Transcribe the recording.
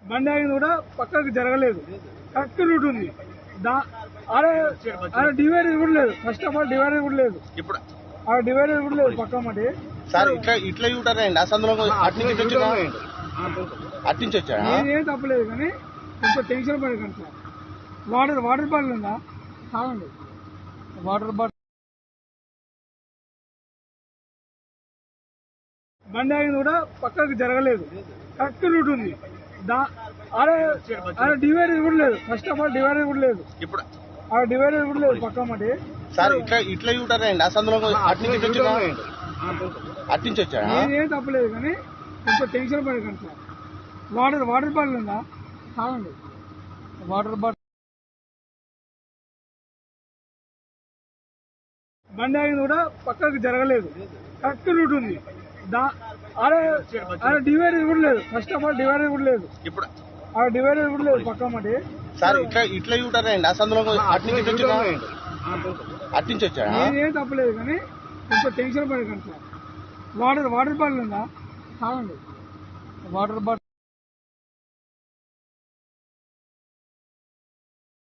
బండి ఆగింది కూడా పక్కకు జరగలేదు, కరెక్ట్ రూట్ ఉంది. అరే డివైడర్ కూడా లేదు, ఫస్ట్ ఆఫ్ ఆల్ డివైడర్ కూడా లేదు, ఇప్పుడు డివైడర్ కూడా లేదు పక్క మాట. సార్ ఇట్లా యూటర్ అయ్యండి అసలు అట్నుంచి వచ్చా ఏం తప్పలేదు కానీ కొంచెం టెన్షన్ పడకండి సార్. వాటర్ బాటిల్ ఉందా తాగండి, వాటర్ బాటిల్. బండి ఆగింది కూడా పక్కకు జరగలేదు, కరెక్ట్ రూట్ ఉంది. అరే డివైడర్ కూడా లేదు, ఫస్ట్ ఆఫ్ ఆల్ డివైడర్ కూడా లేదు, ఇప్పుడు డివైడర్ కూడా లేదు పక్క మాట. సార్ ఇట్లా యూటర్ అయ్యండి అసలు అట్నుంచి వచ్చా ఏం తప్పలేదు కానీ కొంచెం టెన్షన్ పడకండి సార్. వాటర్ బాటిల్ ఉందా తాగండి, వాటర్ బాటిల్. బండి ఆగింది కూడా పక్కకు జరగలేదు, కరెక్ట్ రూట్ ఉంది. అరే డివైడర్ కూడా లేదు, ఫస్ట్ ఆఫ్ ఆల్ డివైడర్ కూడా లేదు, ఇప్పుడు డివైడర్ కూడా లేదు పక్క మాట. సార్ ఇట్లా యూటర్ అయ్యండి అసలు అట్నుంచి వచ్చా ఏం తప్పలేదు కానీ కొంచెం టెన్షన్ పడకండి సార్. వాటర్ బాటిల్ ఉందా తాగండి, వాటర్ బాటిల్.